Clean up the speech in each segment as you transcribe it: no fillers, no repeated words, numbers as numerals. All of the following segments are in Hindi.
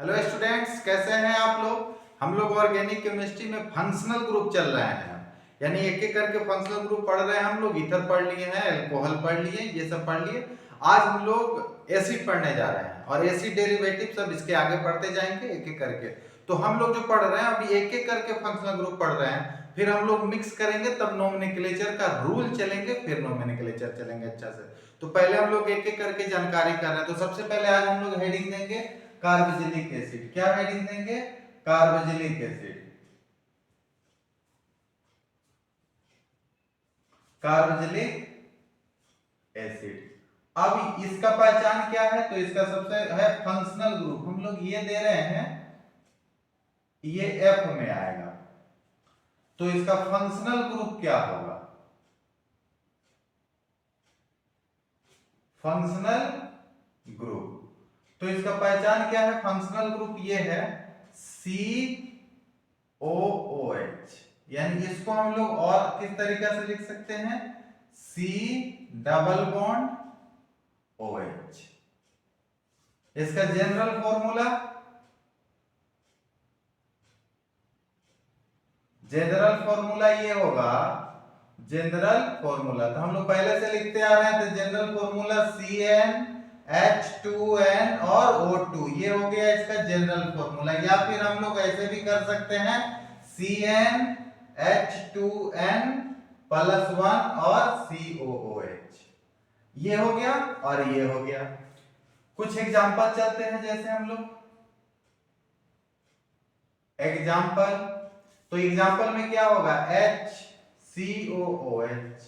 हेलो स्टूडेंट्स, कैसे हैं आप लोग। हम लोग ऑर्गेनिक केमिस्ट्री में फंक्शनल ग्रुप चल रहे हैं, यानी एक एक करके फंक्शनल ग्रुप पढ़ रहे हैं। हम लोग ईथर पढ़ लिए हैं, अल्कोहल पढ़ लिए, ये सब पढ़ लिए। आज हम लोग एसिड पढ़ने जा रहे हैं और एसिड डेरिवेटिव सब इसके आगे पढ़ते जाएंगे एक एक करके। तो हम लोग जो पढ़ रहे हैं अभी एक एक करके फंक्शनल ग्रुप पढ़ रहे हैं, फिर हम लोग मिक्स करेंगे, तब नोमेनक्लेचर का रूल चलेंगे, फिर नोमेनक्लेचर चलेंगे अच्छा से। तो पहले हम लोग एक एक करके जानकारी कर रहे हैं। तो सबसे पहले आज हम लोग हेडिंग देंगे कार्बोजिलिक एसिड। क्या हेडिंग देंगे? कार्बोजिलिक एसिड। कार्बोजिलिक एसिड। अब इसका पहचान क्या है? तो इसका सबसे है फंक्शनल ग्रुप। हम लोग ये दे रहे हैं, ये एफ में आएगा। तो इसका फंक्शनल ग्रुप क्या होगा? Functional group. तो इसका पहचान क्या है? फंक्शनल ग्रुप ये है COOH, यानी इसको हम लोग और किस तरीके से लिख सकते हैं? C double bond OH। इसका जनरल फॉर्मूला, ये होगा जनरल फॉर्मूला। तो हम लोग पहले से लिखते आ रहे हैं, तो जनरल फॉर्मूला CnH2n और O2, ये हो गया इसका जनरल फॉर्मूला। या फिर हम लोग ऐसे भी कर सकते हैं, CnH2n प्लस 1 और COOH, ये हो गया और ये हो गया। कुछ एग्जांपल चलते हैं, जैसे हम लोग एग्जांपल। तो एग्जांपल में क्या होगा? HCOOH,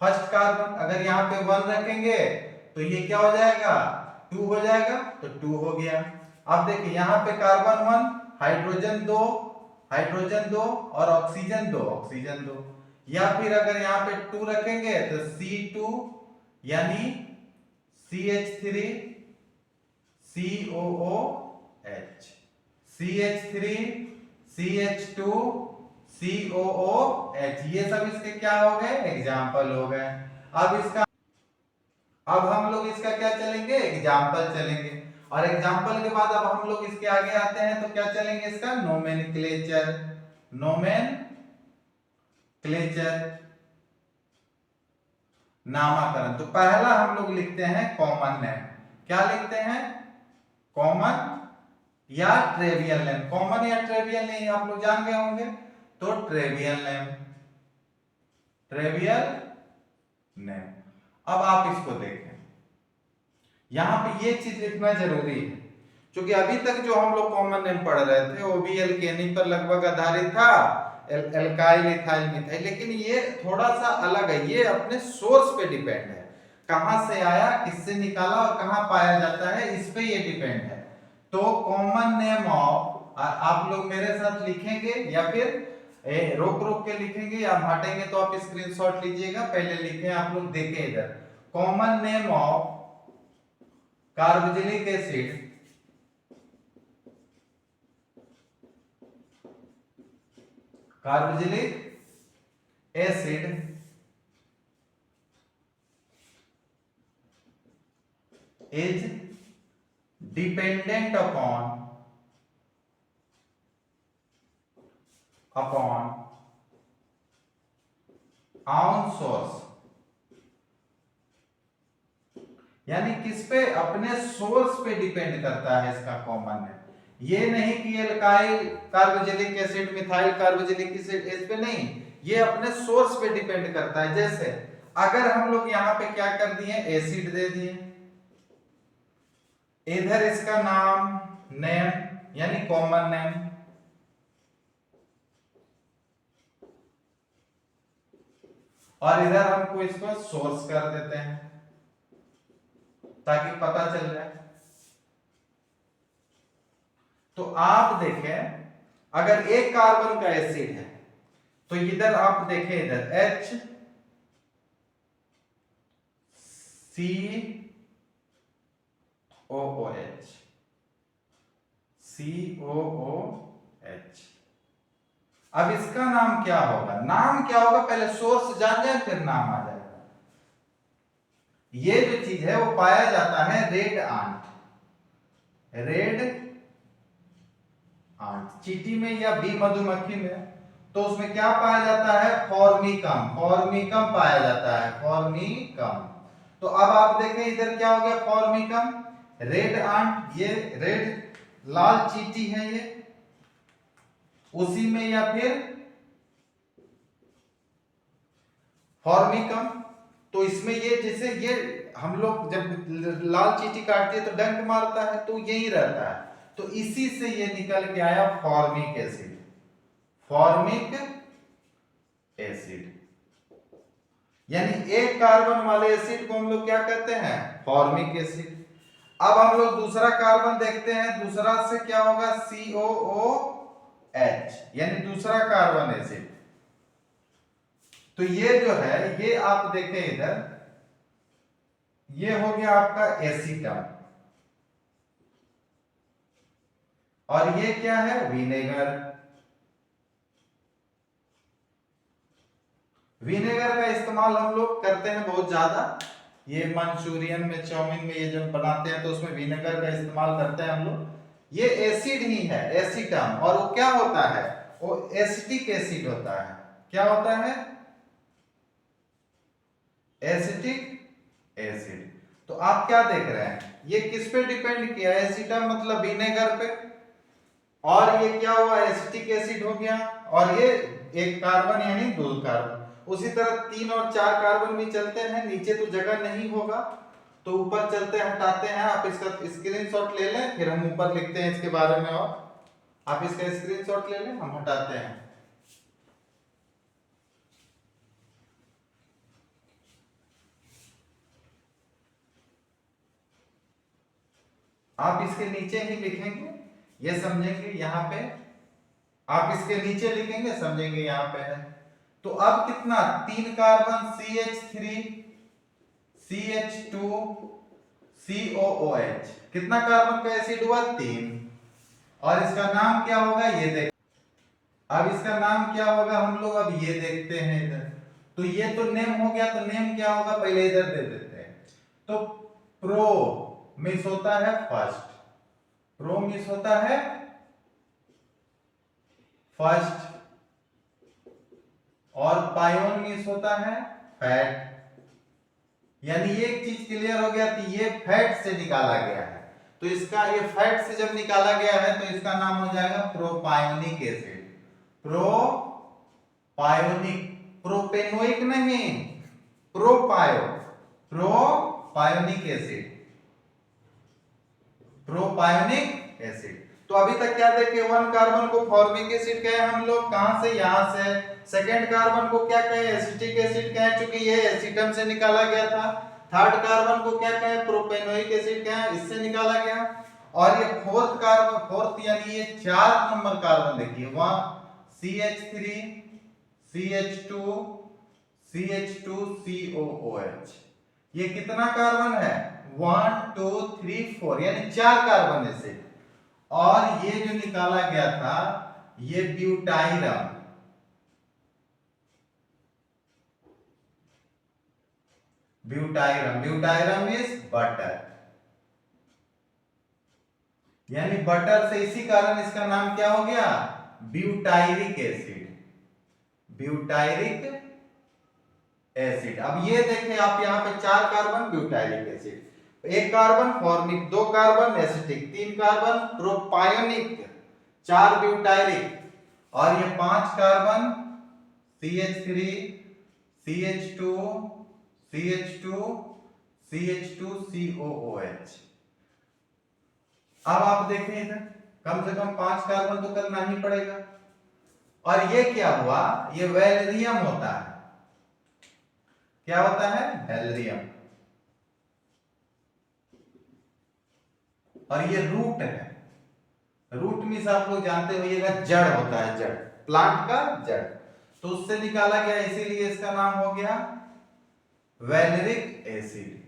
first carbon. अगर यहाँ पे 1 रखेंगे तो ये क्या हो जाएगा? 2 हो जाएगा, तो 2 हो गया। अब देखिए यहाँ पे कार्बन 1, हाइड्रोजन 2, और ऑक्सीजन 2। या फिर अगर यहाँ पे 2 रखेंगे तो C2, यानी CH3 COOH, CH3 CH2 COOH, ये सब इसके क्या हो गए? एग्जाम्पल हो गए। अब हम लोग इसका क्या चलेंगे? एग्जाम्पल चलेंगे। और एग्जाम्पल के बाद अब हम लोग इसके आगे आते हैं, तो क्या चलेंगे? इसका नोमेनक्लेचर। नामकरण। तो पहला हम लोग लिखते हैं कॉमन नेम। क्या लिखते हैं? कॉमन या ट्रेवियल नेम। कॉमन या ट्रेवियल नेम आप लोग जान गए होंगे, तो ट्रेवियल नेम। अब आप इसको देखें, यहां पे ये चीज लिखना जरूरी है, क्योंकि अभी तक जो हम लोग कॉमन नेम पढ़ रहे थे वो भी एल्केनी पर लगभग आधारित था, एल्काइल इथाइल मिथाइल। लेकिन ये थोड़ा सा अलग है, ये अपने सोर्स पे डिपेंड है, कहां से आया, किससे निकाला और कहां पाया जाता है, इस पे ये डिपेंड है। तो कॉमन नेम ऑफ, आप लोग मेरे साथ लिखेंगे या फिर रोक रोक के लिखेंगे या हटेंगे तो आप स्क्रीनशॉट लीजिएगा। पहले लिखें, आप लोग देखें इधर। Common name of carboxylic acid, is dependent upon on source, यानी किस पे? अपने सोर्स पे डिपेंड करता है इसका कॉमन नेम। ये नहीं कि एल्काइल कार्बोजिलिक एसिड, मिथाइल कार्बोजिलिक एसिड, इस पे नहीं, ये अपने सोर्स पे डिपेंड करता है। जैसे अगर हम लोग यहाँ पे क्या कर दिए? एसिड दे दिए, इधर इसका नाम नेम यानी कॉमन नेम, और इधर हमको इसको सोर्स कर देते हैं ताकि पता चल जाए। तो आप देखें, अगर एक कार्बन का एसिड है तो इधर आप देखें, इधर COOH। अब इसका नाम क्या होगा? नाम क्या होगा? पहले सोर्स जान जाए, फिर नाम आ जाएगा। ये जो चीज है वो पाया जाता है रेड हाँ, चींटी में या बी मधुमक्खी में, तो उसमें क्या पाया जाता है? फॉर्मिकम, फॉर्मिकम पाया जाता है, फॉर्मिकम। तो अब आप देखें इधर क्या हो गया? फॉर्मिकम, रेड आंट, ये रेड लाल चींटी है ये, उसी में या फिर फॉर्मिकम। तो इसमें ये जैसे ये हम लोग जब लाल चींटी काटती है तो डंक मारता है, तो यही रहता है, तो इसी से ये निकल के आया फॉर्मिक एसिड, फॉर्मिक एसिड। यानी एक कार्बन वाले एसिड को हम लोग क्या कहते हैं? Formic acid. अब हम लोग दूसरा कार्बन देखते हैं, दूसरा से क्या होगा? COOH, यानी दूसरा कार्बन एसिड। तो ये जो है, ये आप देखें इधर, ये हो गया आपका एसीटम, और ये क्या है? विनेगर। विनेगर का इस्तेमाल हम लोग करते हैं बहुत ज्यादा, ये मंचूरियन में, चाउमीन में ये जब बनाते हैं तो उसमें विनेगर का इस्तेमाल करते हैं हम लोग। ये एसिड ही है, एसीटम, और वो क्या होता है? वो एसिटिक एसिड होता है। क्या होता है? Acetic acid. तो आप क्या देख रहे हैं? ये किस पे डिपेंड किया? एसीटम मतलब विनेगर पे, और ये क्या हुआ? एसिटिक एसिड हो गया, और ये एक कार्बन यानी दो कार्बन। उसी तरह 3 और 4 कार्बन भी चलते हैं, नीचे तो जगह नहीं होगा तो ऊपर चलते हैं, हटाते हैं। आप इसका स्क्रीनशॉट ले लें, फिर हम ऊपर लिखते हैं इसके बारे में, और आप इसका स्क्रीनशॉट ले लें, हम हटाते हैं। आप इसके नीचे ही लिखेंगे, ये समझेंगे यहाँ पे, आप इसके नीचे लिखेंगे, समझेंगे यहाँ पे है। तो अब कितना? 3 कार्बन CH3 CH2 COOH, कितना कार्बन का एसिड हुआ? 3। और इसका नाम क्या होगा? ये देख, अब इसका नाम क्या होगा हम लोग अब ये देखते हैं इधर। तो ये तो नेम हो गया, तो नेम क्या होगा पहले इधर दे देते हैं। तो प्रो मिस होता है फर्स्ट, प्रो मिस होता है फर्स्ट, और पायोन मिस होता है फैट। यानी ये एक चीज क्लियर हो गया कि ये फैट से निकाला गया है, तो इसका ये फैट से जब निकाला गया है तो इसका नाम हो जाएगा प्रोपायोनिक एसिड, प्रोपायोनिक, प्रोपेनोइक नहीं, प्रोपायो, प्रोपायोनिक एसिड, प्रोपायोनिक एसिड। तो अभी तक क्या देखे? 1 कार्बन को फॉर्मिक एसिड कहे हम लोग, कहां से? यहां से। सेकंड कार्बन को क्या कहे? एसिटिक एसिड कहे, क्योंकि ये एसीटम से निकाला गया था। थर्ड कार्बन को क्या कहे? प्रोपेनोइक एसिड कहे, इससे निकाला गया। और ये फोर्थ कार्बन, फोर्थ यानी ये 4 नंबर कार्बन देखिए, वहां CH3 CH2 CH2 COOH, ये कितना कार्बन है? 1 2 3 4, यानी 4 कार्बन एसिड। और ये जो निकाला गया था ये butyrum, butyrum, butyrum is butter, यानी बटर से, इसी कारण इसका नाम क्या हो गया? Butyric acid, butyric acid. अब ये देखें आप, यहां पे 4 carbon butyric acid, 1 carbon formic, 2 carbon acetic, 3 carbon propionic, 4 butyric, और ये 5 carbon CH3 CH2 CH2 CH2 COOH। अब आप देखें इधर, कम से कम 5 कार्बन तो करना ही पड़ेगा। और ये क्या हुआ? ये वैलेरियम होता है। क्या होता है? वैलेरियम। और ये रूट है, रूट मीन्स आप लोग जानते होइएगा जड़ होता है, जड़, प्लांट का जड़, तो उससे निकाला गया, इसीलिए इसका नाम हो गया वैलेरिक एसिड।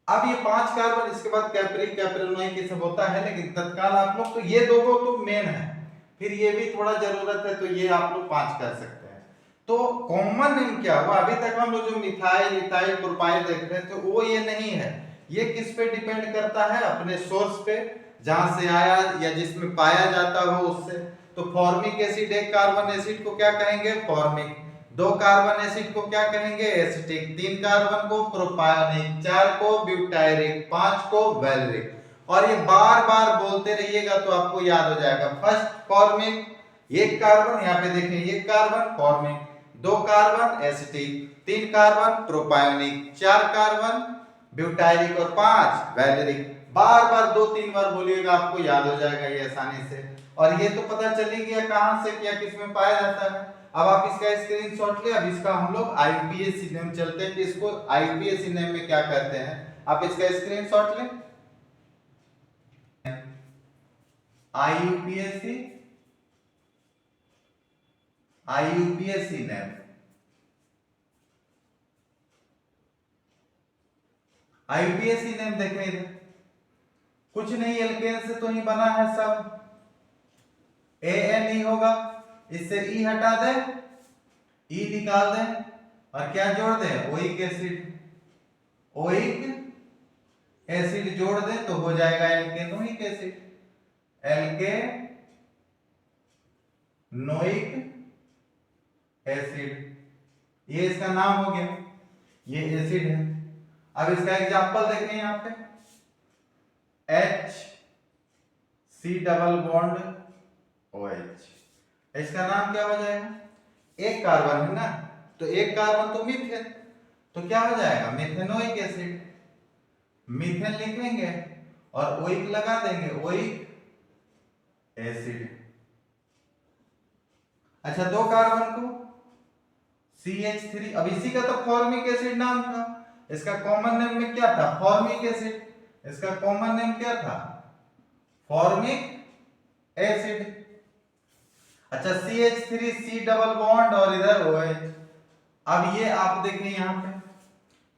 अब ये 5 कार्बन, इसके बाद कैप्रिक कैप्रिनोइक ये सब होता है, लेकिन तत्काल आप लोग तो ये दो तो मेन है, फिर ये भी थोड़ा जरूरत है, तो ये आप लोग 5 कर सकते हैं। तो कॉमन नेम क्या हुआ? अभी तक हम लोग जो मिथाइल इथाइल प्रोपाइल देख रहे थे वो ये नहीं है। ये किस पे डिपेंड करता है? अपने सोर्स पे। जहां से आया या जिसमें पाया जाता हो उससे। तो फॉर्मिक एसिड एक कार्बन एसिड को क्या कहेंगे? फॉर्मिक। दो कार्बन एसिड को क्या कहेंगे? एसिटिक। तीन कार्बन को प्रोपायोनिक, चार को ब्यूटायरिक, पांच को वैलेरिक। और ये बार बार बोलते रहिएगा तो आपको याद हो जाएगा। फर्स्ट फॉर्मिक, एक कार्बन, यहाँ पे देखें एक कार्बन फॉर्मिक, दो कार्बन एसिटिक, तीन कार्बन प्रोपायोनिक, चार कार्बन ब्यूटायरिक और पांच वैलेरिक। बार बार दो तीन बार बोलिएगा, आपको याद हो जाएगा ये आसानी से। और ये तो पता चल ही गया कहां से क्या किसमें पाया जाता है। अब आप इसका स्क्रीनशॉट ले। अब इसका हम लोग आईयूपीएसी नेम चलते हैं कि इसको आईयूपीएसी नेम में क्या कहते हैं। आप इसका स्क्रीनशॉट ले। IUPAC, IUPAC name, IUPAC name देखें इधर, कुछ नहीं एल्केन से तो ही बना है सब। ANE होगा, इससे E हटा दे, E निकाल दे और क्या जोड़ दे? Oic acid. ओइक एसिड जोड़ दे तो हो जाएगा एल्केनोइक एसिड। एल्केनोइक एसिड, ये इसका नाम हो गया, ये एसिड है। अब इसका एग्जांपल देखें यहाँ पे, HC डबल बॉन्ड OH, इसका नाम क्या हो जाएगा? एक कार्बन है ना, तो एक कार्बन तो मीथेन, तो क्या हो जाएगा? Methanoic acid. मीथेन लिखेंगे और ओइक लगा देंगे, ओइक एसिड। अच्छा, दो कार्बन को CH3, अब इसी का तो फॉर्मिक एसिड नाम था। इसका कॉमन नेम में क्या था? Formic acid. इसका कॉमन नेम क्या था? Formic acid. अच्छा, CH3 C डबल बॉन्ड और इधर OH। अब ये आप देखें यहाँ पे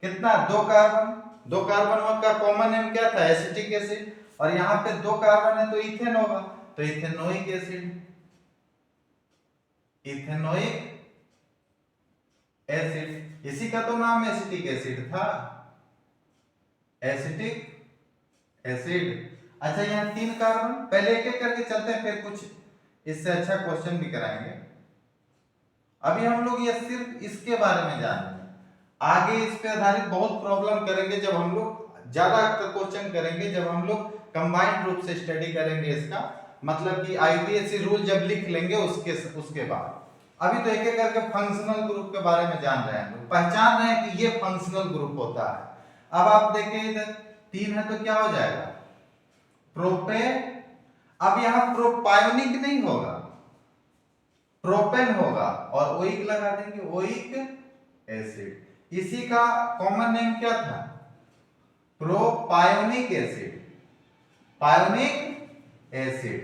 कितना? दो कार्बन, दो कार्बन का कॉमन नेम क्या था? Acetic acid. और यहाँ पे दो कार्बन है तो इथेन होगा, तो इथेनोइक एसिड। इथेनोइक एसिड, इसी का तो नाम एसिटिक एसिड था, एसिटिक एसिड। अच्छा, यहाँ तीन कार्बन, पहले एक एक करके चलते हैं, फिर कुछ इससे अच्छा क्वेश्चन भी कराएंगे। अभी हम लोग ये सिर्फ इसके बारे में जान रहे हैं, आगे इस पे आधारित बहुत प्रॉब्लम करेंगे जब हम लोग ज्यादा क्वेश्चन करेंगे, जब हम लोग कंबाइंड रूप से स्टडी करेंगे इसका, मतलब कि आईपीएससी रूल जब लिख लेंगे उसके बाद। अभी तो एक एक करके फंक्शनल ग्रुप के बारे में जान रहे हैं, पहचान रहे हैं कि ये फंक्शनल ग्रुप होता है। अब आप देखें इधर तीन है तो क्या हो जाएगा? प्रोपे। अब यहां प्रोपायोनिक नहीं होगा, प्रोपेन होगा और ओइक लगा देंगे, ओइक एसिड। इसी का कॉमन नेम क्या था? प्रोपायोनिक एसिड, पायोनिक एसिड।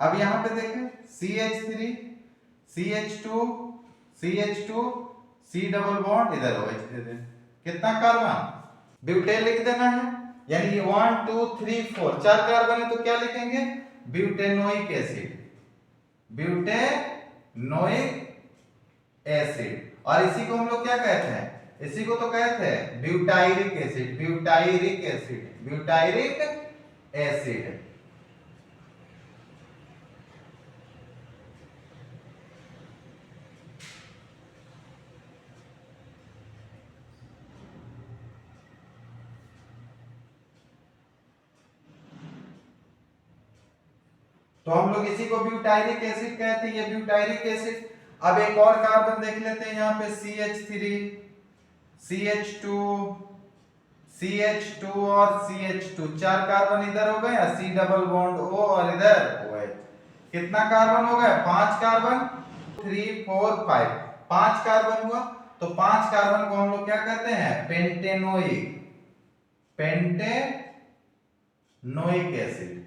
अब यहां पे देखें CH3 CH2 CH2 C double bond, इधर OH दे दें। कितना कार्बन? ब्यूटेन लिख देना है, यानी 1 2 3 4 चार कार्बन है तो क्या लिखेंगे? Butanoic acid, butanoic acid. और इसी को हम लोग क्या कहते हैं? इसी को तो कहते हैं butyric acid, butyric acid, butyric acid. तो हम लोग इसी को ब्यूटायरिक एसिड कहते हैं, ये ब्यूटायरिक एसिड। अब एक और कार्बन देख लेते हैं यहाँ पे CH3 CH2 CH2 और CH2, चार कार्बन इधर हो गए, C डबल बॉन्ड O और इधर OH। कितना कार्बन हो गया? पांच कार्बन, 3 4 5, पांच कार्बन हुआ। तो पांच कार्बन को हम लोग क्या कहते हैं? Pentanoic, pentanoic acid.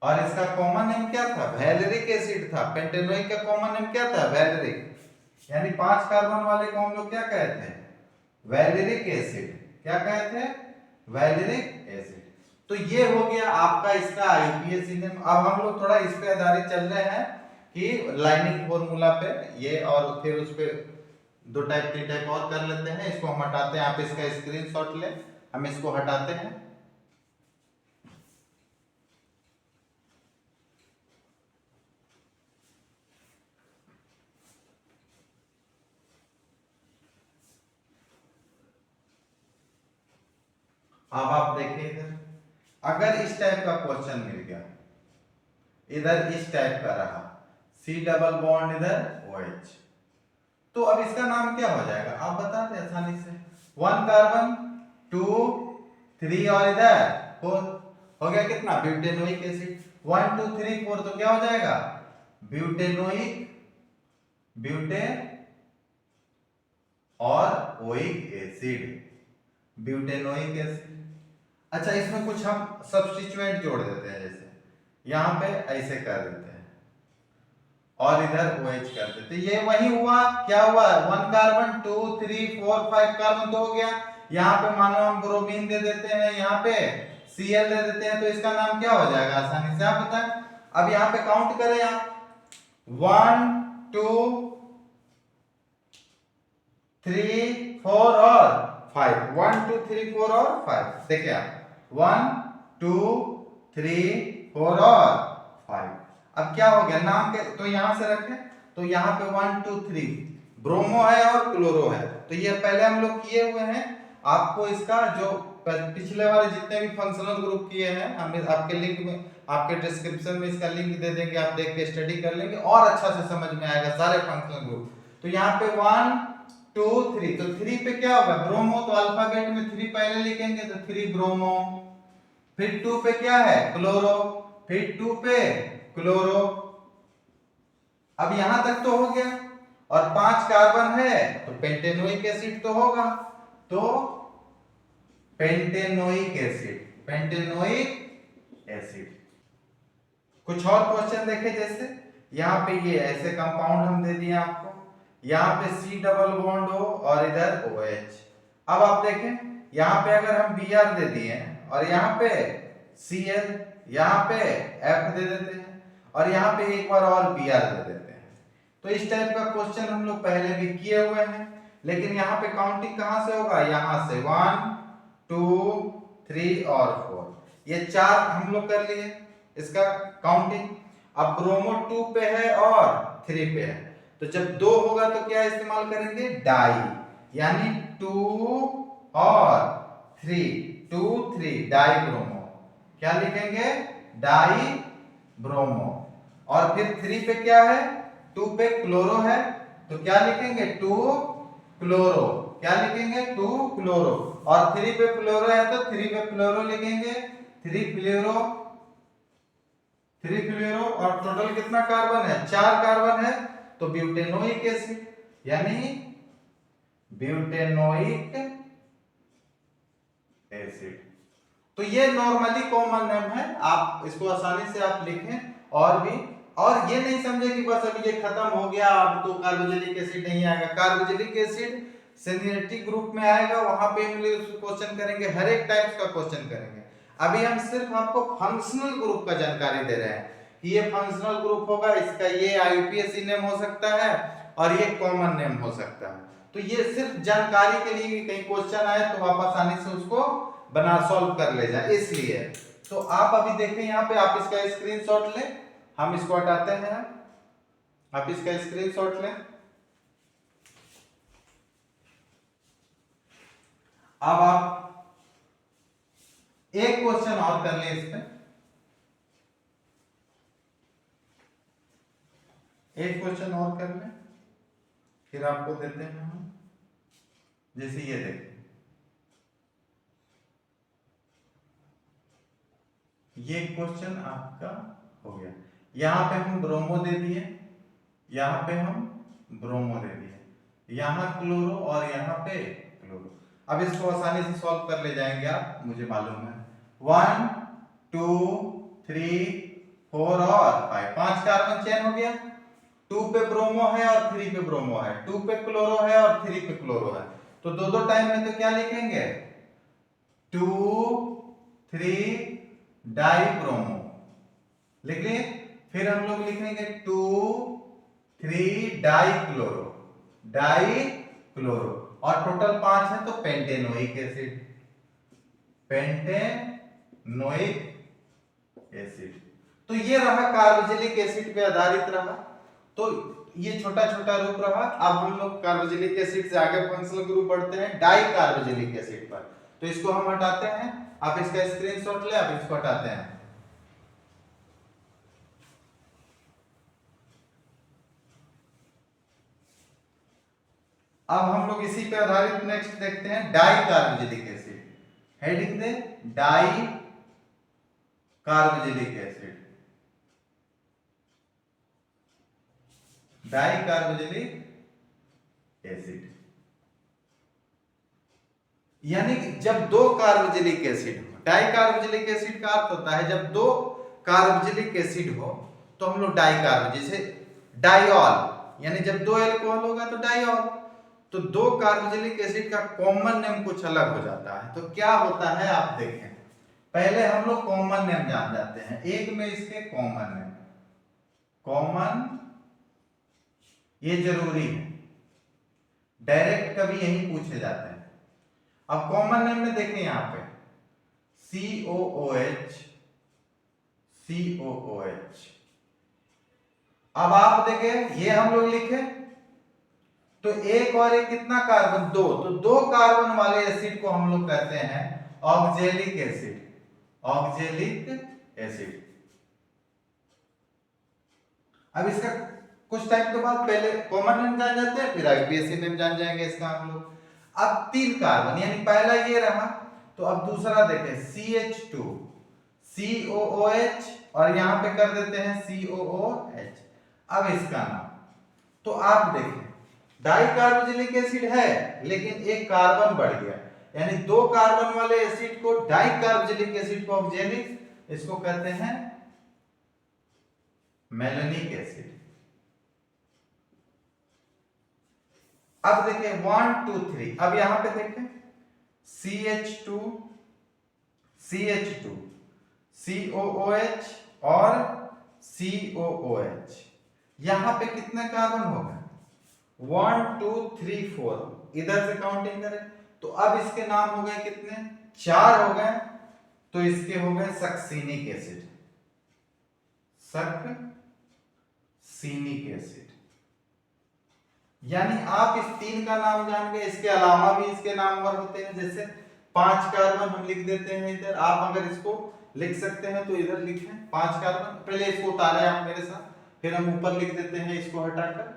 और इसका कॉमन नेम क्या था? वैलेरिक एसिड था। पेंटेनोइक का कॉमन नेम क्या था? वैलेरिक। यानी पांच कार्बन वाले को हम लोग क्या कहते हैं? वैलेरिक एसिड। क्या कहते हैं? वैलेरिक एसिड। तो ये हो गया आपका इसका आईयूपीएसी नेम। अब हम लोग थोड़ा इस पे आधारित चल रहे हैं कि लाइनिंग फॉर्मूला पे ये, और फिर उस पे दो टाइप तीन टाइप और कर लेते हैं। इसको हम हटाते हैं, आप इसका स्क्रीनशॉट ले हम इसको हटाते हैं। अब आप देखिए इधर, अगर इस टाइप का क्वेश्चन मिल गया, इधर इस टाइप का रहा, C डबल बॉन्ड इधर OH, तो अब इसका नाम क्या हो जाएगा आप बता दें आसानी से। 1 कार्बन 2 3 और इधर 4 हो गया कितना, ब्यूटेनोइक एसिड। 1 2 3 4 तो क्या हो जाएगा, ब्यूटेनोइक, ब्यूटेन और ओइक एसिड, ब्यूटेनोइक एसिड। अच्छा, इसमें कुछ हम सब्स्टिट्यूएंट जोड़ देते हैं, जैसे यहां पे ऐसे कर देते हैं और इधर OH कर देते हैं। ये वही हुआ, क्या हुआ, 1 कार्बन 2 3 4 5 कार्बन तो हो गया। यहाँ पे मानो हम ब्रोमीन दे देते हैं, यहाँ पे Cl दे देते हैं, तो इसका नाम क्या हो जाएगा आसानी से आप बताएं। अब यहाँ पे काउंट करें आप, 1 2 3 4 और 5, 1 2 3 4 और 5, देखिए आप 1 2 3 4 और 5। अब क्या हो गया, नाम के तो यहां से रखें, तो यहाँ पे 1 2 3 ब्रोमो है और क्लोरो है, तो ये पहले हम लोग किए हुए हैं। आपको इसका जो पिछले वाले जितने भी फंक्शनल ग्रुप किए हैं, हम आपके लिंक में, आपके डिस्क्रिप्शन में इसका लिंक दे देंगे, आप देख के स्टडी कर लेंगे और अच्छा से समझ में आएगा सारे फंक्शनल ग्रुप। तो यहाँ पे 1 2 3, तो 3 पे क्या होगा, ब्रोमो, तो अल्फाबेट में 3 पहले लिखेंगे, तो 3 ब्रोमो। फिर 2 पे क्या है, क्लोरो, फिर 2 पे क्लोरो। अब यहां तक तो हो गया, और 5 कार्बन है तो पेंटेनोइक एसिड तो होगा, तो पेंटेनोइक एसिड, पेंटेनोइक एसिड। कुछ और क्वेश्चन देखे, जैसे यहाँ पे ये ऐसे कंपाउंड हम दे दिए आपको, यहाँ पे C डबल बॉन्ड हो और इधर OH। अब आप देखें, यहाँ पे अगर हम Br दे दिए और यहाँ पे Cl, यहाँ पे F दे देते हैं और यहाँ पे एक बार और Br दे देते हैं, तो इस टाइप का क्वेश्चन हम लोग पहले भी किए हुए हैं। लेकिन यहाँ पे काउंटिंग कहाँ से होगा, यहाँ से 1 2 3 और 4, ये 4 हम लोग कर लिए इसका काउंटिंग। अब ब्रोमो 2 पे है और 3 पे है, तो जब 2 होगा तो क्या इस्तेमाल करेंगे, डाई, यानी 2 और 3, 2 3 डाई ब्रोमो, क्या लिखेंगे, डाई ब्रोमो। और फिर 3 पे क्या है, 2 पे क्लोरो है, तो क्या लिखेंगे, 2 क्लोरो, क्या लिखेंगे, 2 क्लोरो। और 3 पे फ्लोरो है तो 3 पे फ्लोरो लिखेंगे, 3 फ्लोरो, 3 फ्लोरो। और टोटल कितना कार्बन है, 4 कार्बन है, तो ब्यूटेनोइक एसिड, यानी ब्यूटेनोइक एसिड। तो ये नॉर्मली कॉमन नेम है, आप इसको आसानी से आप लिखें। और भी, और ये नहीं समझे कि बस अभी ये खत्म हो गया, अब तो कार्बोक्सिलिक एसिड नहीं आएगा। कार्बोक्सिलिक एसिड सिनर्जिक ग्रुप में आएगा, वहां पे हम क्वेश्चन करेंगे, हर एक टाइप्स का क्वेश्चन करेंगे। अभी हम सिर्फ आपको फंक्शनल ग्रुप का जानकारी दे रहे हैं कि ये फंक्शनल ग्रुप होगा, इसका ये आईयूपीएसी नेम हो सकता है और ये कॉमन नेम हो सकता है। तो ये सिर्फ जानकारी के लिए, कहीं क्वेश्चन आए तो आप आसानी से उसको बना सॉल्व कर ले जाए, इसलिए। तो आप अभी देखें यहाँ पे, आप इसका स्क्रीनशॉट लें, हम इसको हटाते हैं, आप इसका स्क्रीनशॉट लें। अब आप एक क्वेश्चन और कर लें, इस पे एक क्वेश्चन और कर लें, फिर आपको देते हैं हम। जैसे ये देखें, ये क्वेश्चन आपका हो गया, यहां पे हम ब्रोमो दे दिए, यहां पे हम ब्रोमो दे दिए, यहां क्लोरो और यहां पे क्लोरो। अब इसको आसानी से सॉल्व कर ले जाएंगे आप, मुझे मालूम है। 1 2 3 4 और 5, 5 कार्बन चेन हो गया। 2 पे ब्रोमो है और 3 पे ब्रोमो है, 2 पे क्लोरो है और 3 पे क्लोरो है, तो दो दो टाइम में तो क्या लिखेंगे, 2 3 डाई ब्रोमो लिख लिए। फिर हम लोग लिखेंगे 2 3 डाई क्लोरो, डाई क्लोरो, और टोटल 5 है तो पेंटेनोइक एसिड, पेंटेनोइक एसिड। तो ये रहा कार्बोक्सिलिक एसिड पे आधारित रहा। तो ये छोटा छोटा रूप रहा। अब हम लोग कार्बोक्सिलिक एसिड से आगे फंक्शनल ग्रुप बढ़ते हैं डाई कार्बोक्सिलिक एसिड पर। तो इसको हम हटाते हैं, आप इसका स्क्रीनशॉट ले, आप इसको हटाते हैं। अब हम लोग इसी पे आधारित नेक्स्ट देखते हैं di carboxylic acid. Heading they di carboxylic acid. Di carboxylic acid यानी जब दो कार्बोक्सिलिक एसिड हो। डाई कार्बोक्सिलिक एसिड का अर्थ होता है जब दो कार्बोक्सिलिक एसिड हो तो हम लोग डाई कार्बो, जैसे डाइऑल यानी जब दो एल्कोहल होगा तो डाइऑल। तो दो कार्बोक्सिलिक एसिड का कॉमन नेम कुछ अलग हो जाता है। तो क्या होता है आप देखें, पहले हम लोग कॉमन नेम जान जाते हैं। एक में इसके कॉमन नेम, कॉमन ये जरूरी है, डायरेक्ट कभी यही पूछे जाते हैं। अब कॉमन नेम में देखें यहां पे COOH, COOH। अब आप देखें ये हम लोग लिखे तो एक और एक कितना कार्बन, दो। तो दो कार्बन वाले एसिड को हम लोग कहते हैं ऑक्जेलिक एसिड, ऑक्जेलिक एसिड। अब इसका कुछ टाइम के बाद पहले कॉमन नेम जान जाते हैं, फिर आईपीएसी नेम जान जाएंगे इसका हम लोग। अब तीन कार्बन यानी पहला ये रहा, तो अब दूसरा देखें CH2, COOH और यहां पे कर देते हैं COOH। अब इसका नाम, तो आप देखें डाई कार्बोक्सिलिक एसिड है लेकिन एक कार्बन बढ़ गया, यानी दो कार्बन वाले एसिड को डाई कार्बोक्सिलिक एसिड को ऑक्जेलिक, इसको कहते हैं मेलेनिक एसिड। अब देखें 1 2 3, अब यहां पे देखें CH2, CH2, COOH और COOH। यहां पे कितने कार्बन हो गए 1 2 3 4, इधर से काउंटिंग करें तो अब इसके नाम हो गए कितने, 4 हो गए। तो इसके हो गए सक्सिनिक एसिड, सक्सिनिक एसिड। यानी आप इस तीन का नाम जान गए। इसके अलावा भी इसके नाम और होते हैं, जैसे 5 कार्बन हम लिख देते हैं इधर। आप अगर इसको लिख सकते हैं तो इधर लिखें 5 कार्बन, पहले इसको उतारे आप मेरे साथ, फिर हम ऊपर लिख देते हैं इसको हटाकर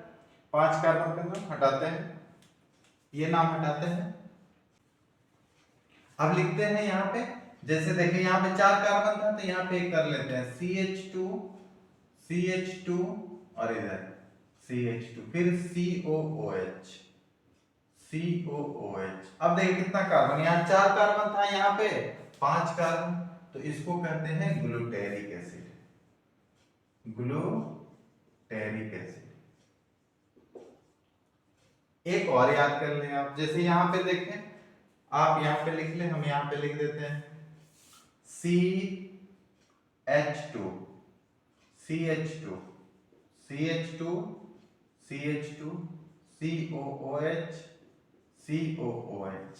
5 कार्बन का नाम हटाते हैं, ये नाम हटाते हैं। अब लिखते हैं यहाँ पे, जैसे देखिए यहाँ पे 4 कार्बन था तो यहाँ पे एक कर लेते हैं CH2, CH2 और इधर CH2, फिर COOH, COOH। अब देखिए कितना कार्बन, यहाँ 4 कार्बन था, यहाँ पे 5 कार्बन, तो इसको कहते हैं ग्लूटेरिक एसिड, ग्लूटेरिक एसिड। एक और याद कर लें आप, जैसे यहाँ पे देखें, आप यहाँ पे लिख लें, हम यहाँ पे लिख देते हैं CH2, CH2, CH2, CH2, COOH, COOH।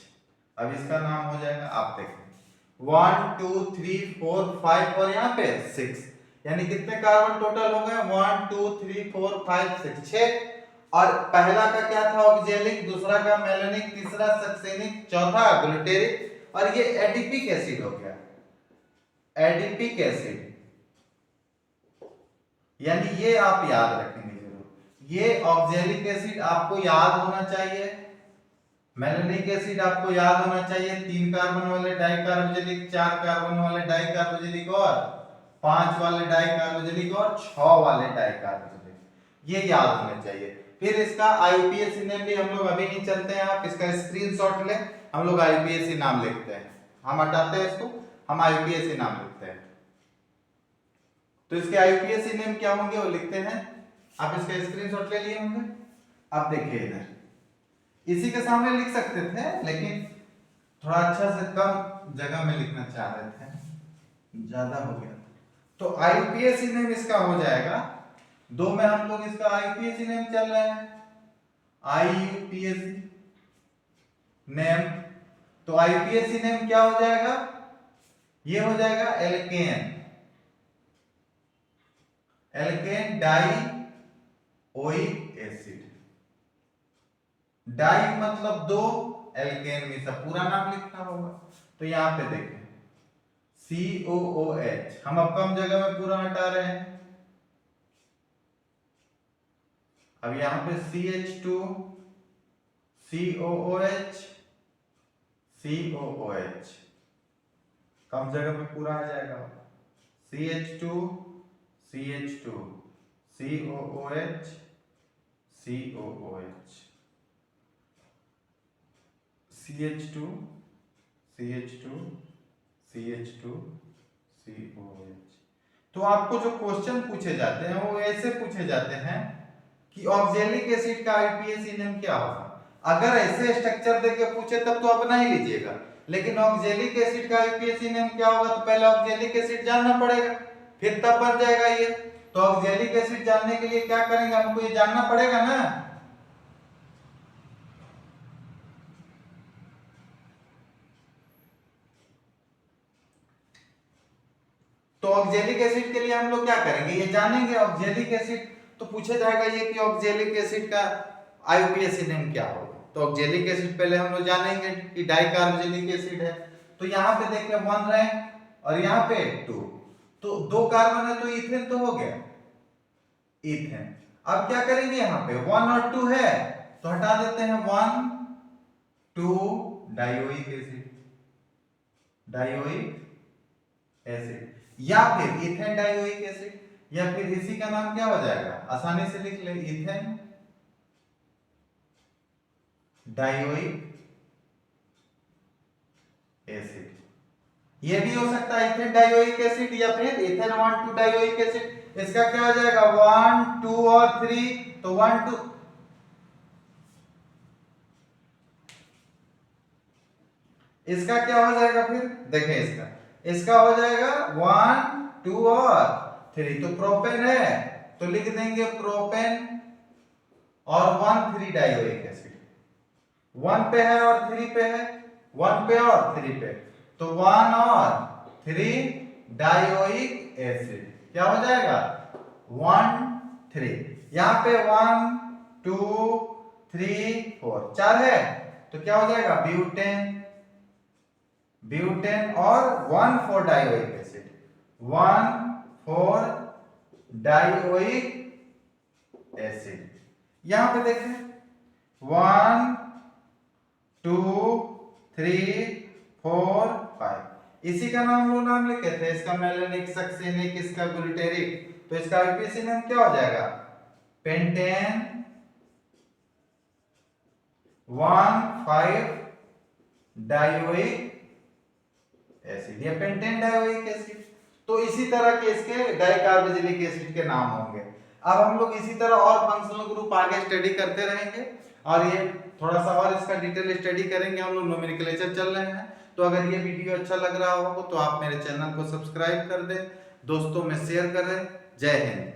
अब इसका नाम हो जाएगा, आप देखें 1 2 3 4 5 और यहाँ पे 6, यानी कितने कार्बन टोटल हो गए 1 2 3 4 5 6, 6। और पहला का क्या था ऑक्जेलिक, दूसरा का मेलेनिक, तीसरा सक्सेनिक, चौथा ग्लूटेरिक, और ये एडिपिक एसिड हो गया, एडिपिक एसिड। यानी ये आप याद रखेंगे जरूर, ये ऑक्जेलिक एसिड आपको याद होना चाहिए, मेलेनिक एसिड आपको याद होना चाहिए, 3 कार्बन वाले डाइकार्बोक्सिलिक, 4 कार्बन वाले डाइकार्बोक्सिलिक और 5 वाले डाइकार्बोक्सिलिक और 6 वाले डाइकार्बोक्सिलिक, ये याद होने चाहिए। फिर इसका आईयूपीएसी नेम भी हम लोग अभी नहीं चलते हैं, आप इसका स्क्रीनशॉट लें, हम लोग आईयूपीएसी नाम लिखते हैं, हम हटाते हैं इसको, हम आईयूपीएसी नाम लिखते हैं। तो इसके आईयूपीएसी नेम क्या होंगे वो लिखते हैं, आप इसका स्क्रीनशॉट ले लिए होंगे। अब देखिए इधर इसी के सामने लिख सकते थे लेकिन थोड़ा अच्छा से कम जगह में लिखना चाह रहे थे, ज्यादा हो गया। तो आईयूपीएसी नेम इसका हो जाएगा, 2 में हम लोग इसका आईयूपीएसी नेम चल रहा है, आईयूपीएसी नेम। तो आईयूपीएसी नेम क्या हो जाएगा ये हो जाएगा alkane, alkane dioic acid. Di मतलब दो, एल्केन में सब पूरा नाम लिखना होगा। तो यहां पे देखें COOH, हम अब कम जगह में पूरा हटा रहे हैं। अब यहां पे CH2 COOH COOH, कम जगह में पूरा आ जाएगा। CH2 CH2 COOH COOH CH2 CH2 CH2 COOH। तो आपको जो क्वेश्चन पूछे जाते हैं वो ऐसे पूछे जाते हैं कि ऑक्जेलिक एसिड का आईपीएसी नेम क्या होगा। अगर ऐसे स्ट्रक्चर देके पूछे तब तो अपना ही लीजिएगा, लेकिन ऑक्जेलिक एसिड का आईपीएसी नेम क्या होगा तो पहले ऑक्जेलिक एसिड जानना पड़ेगा, फिर तब बन जाएगा ये। तो ऑक्जेलिक एसिड जानने के लिए क्या करेंगे, हमको ये जानना पड़ेगा ना। तो ऑक्जेलिक एसिड के लिए हम लोग क्या करेंगे, ये जानेंगे। ऑक्जेलिक एसिड तो पूछा जाएगा ये कि ऑक्जेलिक एसिड का आईयूपीएसी नेम क्या होगा। तो ऑक्जेलिक एसिड पहले हम लोग जानेंगे कि डाइकार्बोक्सिलिक एसिड है। तो यहाँ पे देखिए 1 रैंक और यहाँ पे 2, तो 2 कार्बन है तो इथेन तो हो गया, इथेन। अब क्या करेंगे, यहाँ पे 1 और 2 है तो हटा देते हैं 1 2 डाइओइक एसिड, डाइओइक एसिड, या फिर इथेन डाइओइक एसिड, या फिर इसी का नाम क्या हो जाएगा, आसानी से लिख ले, इथेन डाइओइक एसिड। ये भी हो सकता है इथेन डाइओइक एसिड या फिर इथेन 1,2 डाइओइक एसिड। इसका क्या हो जाएगा 1 2 और 3, तो 1 2, इसका क्या हो जाएगा फिर देखें, इसका हो जाएगा 1 2 और 3, तो प्रोपेन है तो लिख देंगे प्रोपेन और 1 3 डाइओइक एसिड। 1 पे है और 3 पे है, 1 पे और 3 पे, तो 1 और 3 डाइओइक एसिड क्या हो जाएगा 1 3। यहां पे 1 2 3 4 4 है तो क्या हो जाएगा ब्यूटेन, ब्यूटेन और 1 4 डाइओइक एसिड, 1 4 डाइओइक एसिड। यहां पे देखें 1 2 3 4 5, इसी का नाम लोग नाम लिखे थे, इसका मेलेनिक, सक्सेनिक, इसका ग्लूटेरिक। तो इसका आईपीएसी नेम क्या हो जाएगा पेंटेन 1 5 डाइओइक एसिड या पेंटेन डाइओइक एसिड। तो इसी तरह के इसके डाइकार्बोक्सिलिक एसिड के नाम होंगे। अब हम लोग इसी तरह और फंक्शनल ग्रुप आगे स्टडी करते रहेंगे और ये थोड़ा सा और इसका डिटेल स्टडी करेंगे। हम लोग नोमेनक्लेचर चल रहे हैं, तो अगर ये वीडियो अच्छा लग रहा हो तो आप मेरे चैनल को सब्सक्राइब कर दें, दोस्तों में शेयर करें। जय हिंद।